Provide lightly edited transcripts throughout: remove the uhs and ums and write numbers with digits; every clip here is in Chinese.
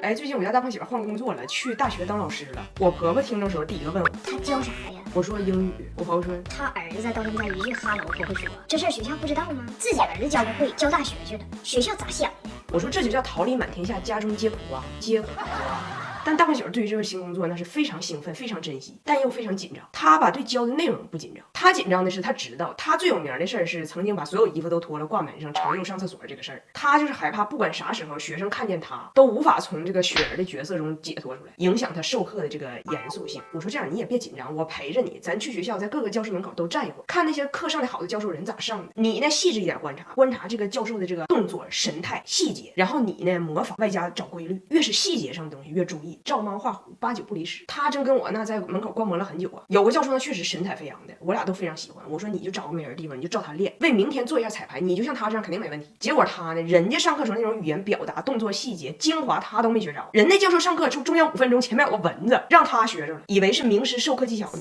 哎，最近我家大胖媳妇换工作了，去大学当老师了。我婆婆听着时候，第一个问我，她教啥呀？我说英语。我婆婆说，她儿子到现在一句哈喽不会说，这事儿学校不知道吗？自己儿子教不会，教大学去了，学校咋想的？我说这就叫桃李满天下，家中皆苦啊，皆苦啊。但大胖媳妇对于这份新工作那是非常兴奋，非常珍惜，但又非常紧张。她吧对教的内容不紧张，她紧张的是她知道她最有名的事儿是曾经把所有衣服都脱了挂门上常用上厕所这个事儿。她就是害怕不管啥时候学生看见她都无法从这个雪儿的角色中解脱出来，影响她授课的这个严肃性。我说这样你也别紧张，我陪着你，咱去学校在各个教室门口都站一会儿，看那些课上的好的教授人咋上的。你呢细致一点观察这个教授的这个动作神态细节，然后你呢模仿外加找规律，越是细节上的东西越注意，照猫画虎8、9不离10。他真跟我那在门口观摩了很久啊。有个教授呢确实神采飞扬的，我俩都非常喜欢。我说你就找个没人地方，你就照他练，为明天做一下彩排，你就像他这样肯定没问题。结果他呢，人家上课时候那种语言表达、动作细节精华他都没学着，人家教授上课中间5分钟前面有个蚊子让他学着了，以为是名师授课技巧呢。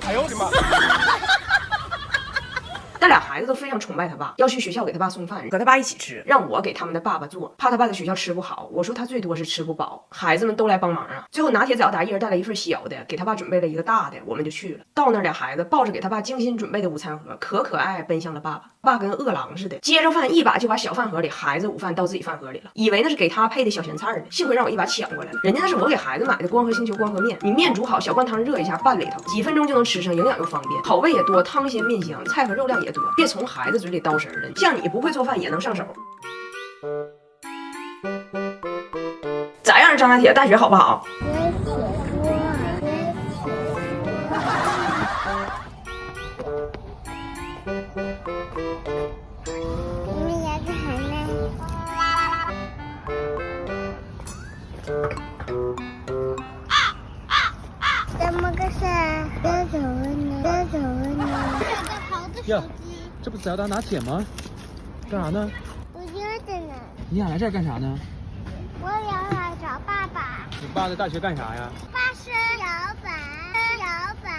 哎呦我的妈！那俩孩子都非常崇拜他爸，要去学校给他爸送饭，和他爸一起吃，让我给他们的爸爸做，怕他爸在学校吃不好。我说他最多是吃不饱，孩子们都来帮忙啊。最后拿铁早达一人带了一份小的，给他爸准备了一个大的，我们就去了。到那俩孩子抱着给他爸精心准备的午餐盒，可爱奔向了爸爸。爸跟饿狼似的，接着饭一把就把小饭盒里孩子午饭倒自己饭盒里了，以为那是给他配的小咸菜呢，幸亏让我一把抢过来了。人家那是我给孩子买的光合星球光合面，你面煮好，小灌汤热一下拌里头，几分钟就能吃上，营养又方便，口味也多，汤鲜面香，菜和肉量也多，别从孩子嘴里叨食了。像你不会做饭也能上手。咋样，张大铁？大学好不好？你们牙齿还呢？怎么个事儿？别走了呢，别走了呢。呀，这不是早达拿铁吗？干啥呢？我约着呢。你俩来这儿干啥呢？我要来找爸爸。你爸在大学干啥呀？爸是老板，老板。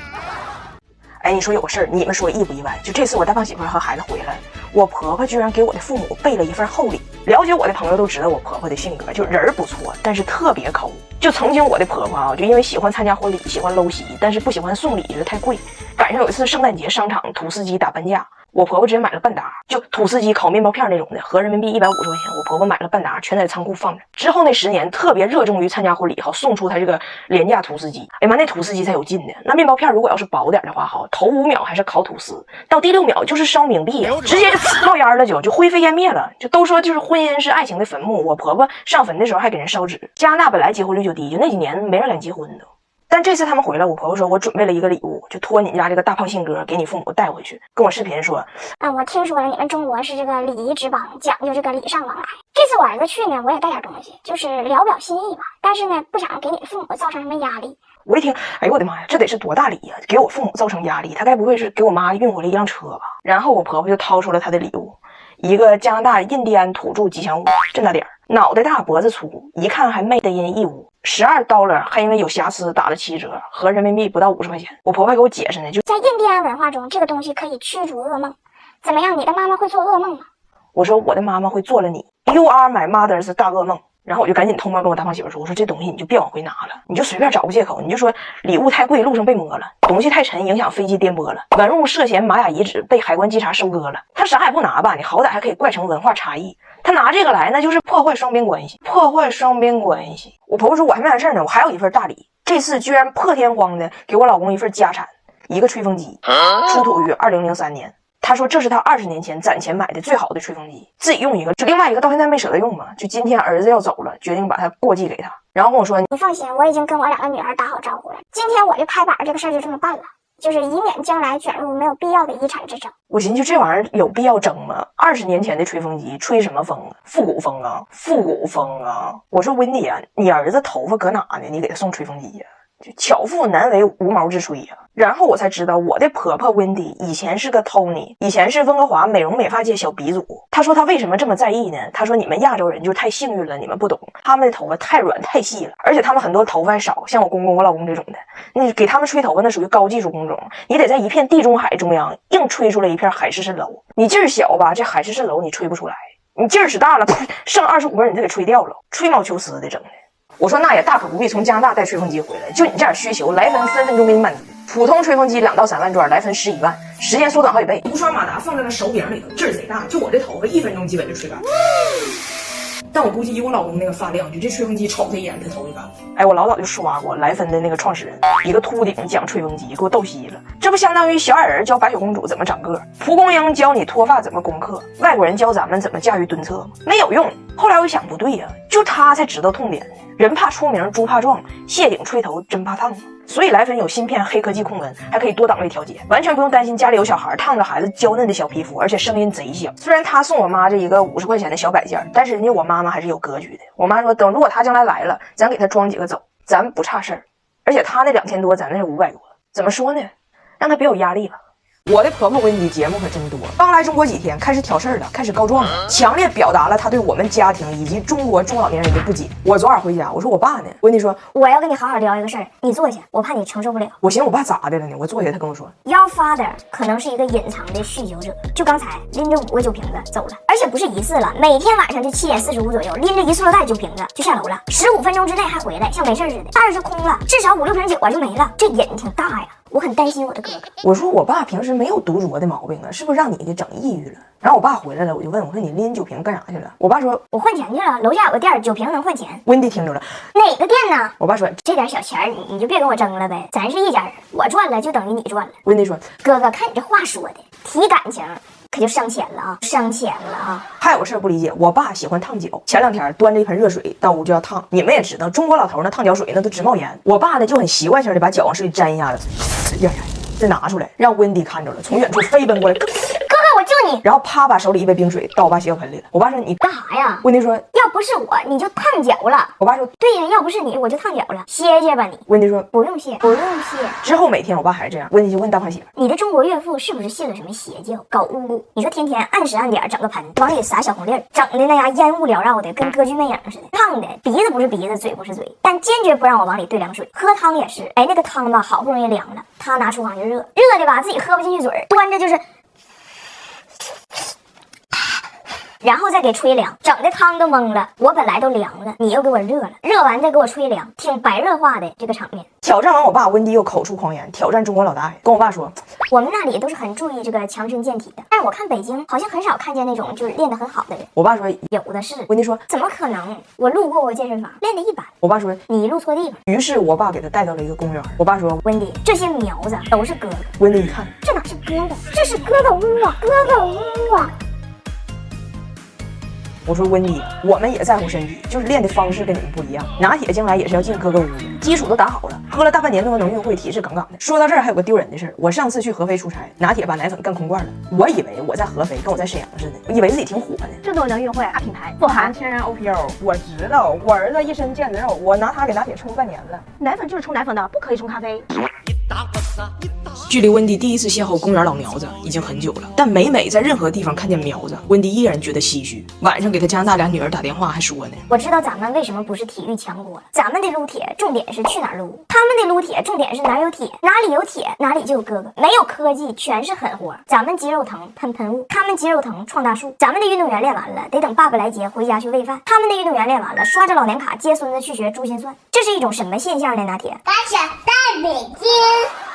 哎，你说有个事儿，你们说意不意外？就这次我大胖媳妇和孩子回来，我婆婆居然给我的父母备了一份厚礼。了解我的朋友都知道我婆婆的性格，就人儿不错，但是特别抠。就曾经我的婆婆啊，就因为喜欢参加婚礼，喜欢搂席，但是不喜欢送礼，觉得太贵。赶上有一次圣诞节，商场土司机打半价，我婆婆直接买了半打，就土司机烤面包片那种的，合人民币150块钱，我婆婆买了半打，全在仓库放着。之后那10年特别热衷于参加婚礼，好送出她这个廉价土司机。哎妈，那土司机才有劲呢！那面包片如果要是薄点的话，好，头5秒还是烤吐司，到第6秒就是烧冥币，直接就冒烟了，就灰飞烟灭了。就都说就是婚姻是爱情的坟墓，我婆婆上坟的时候还给人烧纸。加拿大本来结婚率就低，就那几年没人敢结婚的。但这次他们回来，我婆婆说我准备了一个礼物，就托你家这个大胖信哥给你父母带回去。跟我视频说，我听说了，你们中国是这个礼仪之邦，讲究这个礼尚往来。这次我儿子去呢，我也带点东西，就是聊表心意吧。但是呢，不想给你父母造成什么压力。我一听，哎呦我的妈呀，这得是多大礼呀！给我父母造成压力，他该不会是给我妈运回来一辆车吧？然后我婆婆就掏出了她的礼物，一个加拿大印第安土著吉祥物，这么大点儿，脑袋大脖子粗，一看还made in义乌，$12还因为有瑕疵打了7折，合人民币不到50块钱。我婆婆还给我解释呢，就在印第安文化中，这个东西可以驱逐噩梦。怎么样，你的妈妈会做噩梦吗？我说我的妈妈会做了你 ，You are my mother's 大噩梦。然后我就赶紧偷摸跟我大胖媳妇说，我说这东西你就别往回拿了，你就随便找个借口，你就说礼物太贵，路上被摸了，东西太沉，影响飞机颠簸了，文物涉嫌玛雅遗址被海关稽查收割了。他啥也不拿吧，你好歹还可以怪成文化差异。他拿这个来，那就是破坏双边关系，破坏双边关系。我婆婆说我还没完事呢，我还有一份大礼，这次居然破天荒的给我老公一份家产，一个吹风机，出土于2003年。他说这是他20年前攒钱买的最好的吹风机，自己用一个，就另外一个到现在没舍得用嘛，就今天儿子要走了，决定把它过继给他。然后跟我说，你放心，我已经跟我2个女儿打好招呼了，今天我就拍板，这个事儿就这么办了，就是以免将来卷入没有必要的遗产之争。我寻思这玩意儿有必要争吗？20年前的吹风机吹什么风啊？复古风啊，复古风啊！我说温迪啊，你儿子头发搁哪呢？你给他送吹风机呀？就巧妇难为无毛之炊呀。然后我才知道，我的婆婆温迪以前是个 Tony， 以前是温哥华美容美发界小鼻祖。她说她为什么这么在意呢？她说你们亚洲人就太幸运了，你们不懂，他们的头发太软太细了，而且他们很多头发还少，像我公公我老公这种的，你给他们吹头发那属于高技术工种，你得在一片地中海中央硬吹出来一片海市蜃楼。你劲儿小吧，这海市蜃楼你吹不出来，你劲儿使大了，剩25根你就给吹掉了，吹毛求疵的整的。我说那也大可不必从加拿大带吹风机回来，就你这点需求，来分分分钟给你满足。普通吹风机2到3万转，来分11万，时间缩短好几倍。无刷马达放在那手柄里头，劲儿贼大，就我这头发1分钟基本就吹干。但我估计以我老公那个发量，就这吹风机瞅他一眼，他头就干了。哎，我老早就刷过莱芬的那个创始人，一个秃顶讲吹风机，给我逗稀了。这不相当于小矮人教白雪公主怎么长个，蒲公英教你脱发怎么攻克，外国人教咱们怎么驾驭蹲厕吗？没有用。后来我一想，不对呀，就他才知道痛点呢。人怕出名，猪怕壮，谢顶吹头真怕烫。所以莱芬有芯片黑科技控温，还可以多档位调节，完全不用担心家里有小孩烫着孩子娇嫩的小皮肤，而且声音贼小。虽然他送我妈这一个50块钱的小摆件，但是人家我妈妈还是有格局的。我妈说，等如果他将来来了，咱给他装几个走，咱不差事儿。而且他那2000多，咱那是500多，怎么说呢？让他别有压力了。我的婆婆温迪节目可真多，刚来中国几天，开始挑事儿了，开始告状了，强烈表达了她对我们家庭以及中国中老年人的不解。我昨晚回家，我说我爸呢？温迪说我要跟你好好聊一个事儿，你坐下，我怕你承受不了。我寻思我爸咋的了呢？我坐下，他跟我说 Your father 可能是一个隐藏的酗酒者，就刚才拎着5个酒瓶子走了，而且不是一次了，每天晚上就7点45左右拎着一塑料袋酒瓶子就下楼了，15分钟之内还回来，像没事似的。袋子空了，至少5、6瓶酒就没了，这瘾挺大呀。我很担心我的哥哥。我说我爸平时没有独酌的毛病啊，是不是让你给整抑郁了？然后我爸回来了，我就问我说你拎酒瓶干啥去了？我爸说我换钱去了，楼下有个店，酒瓶能换钱。温迪听着了，哪个店呢？我爸说这点小钱你就别跟我争了呗，咱是一家人，我赚了就等于你赚了。温迪说哥哥，看你这话说的，提感情可就伤钱了啊，伤钱了啊！还有个事儿不理解，我爸喜欢烫脚，前2天端着一盆热水到屋就要烫。你们也知道，中国老头那烫脚水那都直冒烟，我爸呢就很习惯性的把脚往水里沾一下子，呀，再拿出来，让温迪看着了，从远处飞奔过来，哥哥我救你，然后啪把手里一杯冰水倒我爸洗脚盆里了。我爸说你干啥呀？温迪说要不是我你就烫脚了。我爸说对呀，要不是你我就烫脚了，歇歇吧你。温迪说不用谢，不用谢。之后每天我爸还是这样，温迪就问大胖媳妇，你的中国岳父是不是信了什么邪教？搞巫蛊？你说天天按时按点整个盆，往里撒小红粒儿，整的那样烟雾缭绕的，跟歌剧魅影似的。烫的鼻子不是鼻子，嘴不是嘴，但坚决不让我往里兑凉水。喝汤也是，哎，那个汤吧好不容易凉了，他拿厨房就热，热的吧自己喝不进去嘴，端着就是。然后再给吹凉，整的汤都懵了。我本来都凉了，你又给我热了，热完再给我吹凉，挺白热化的这个场面。挑战完我爸，温迪又口出狂言，挑战中国老大爷，跟我爸说，我们那里都是很注意这个强身健体的，但是我看北京好像很少看见那种就是练得很好的人。我爸说有的是。温迪说怎么可能？我路过过健身房，练得一般。我爸说你路错地方。于是我爸给他带到了一个公园。我爸说温迪，这些苗子都是哥哥。温迪一看，这哪是哥哥，这是哥哥屋啊，哥哥屋啊。我说温迪，我们也在乎身体，就是练的方式跟你们不一样。拿铁将来也是要进哥哥屋的，基础都打好了，喝了大半年都能运会，体质杠杠的。说到这儿还有个丢人的事儿，我上次去合肥出差，拿铁把奶粉干空罐了。我以为我在合肥跟我在沈阳似的，我以为自己挺火呢。这都能运会，大品牌，富含天然 OPO， 我知道，我儿子一身腱子肉，我拿它给拿铁冲半年了。奶粉就是冲奶粉的，不可以冲咖啡。距离温迪第一次邂逅公园老苗子已经很久了，但每在任何地方看见苗子，温迪依然觉得唏嘘。晚上给他加拿大俩女儿打电话还说呢，我知道咱们为什么不是体育强国，咱们的撸铁重点是去哪儿撸，他们的撸铁重点是哪儿有铁，哪里有铁哪里就有哥哥，没有科技全是狠活。咱们肌肉疼喷喷雾，他们肌肉疼创大树。咱们的运动员练完了得等爸爸来接回家去喂饭，他们的运动员练完了刷着老年卡接孙子去学珠心算。这是一种什么现象呢？拿铁，大家在北京。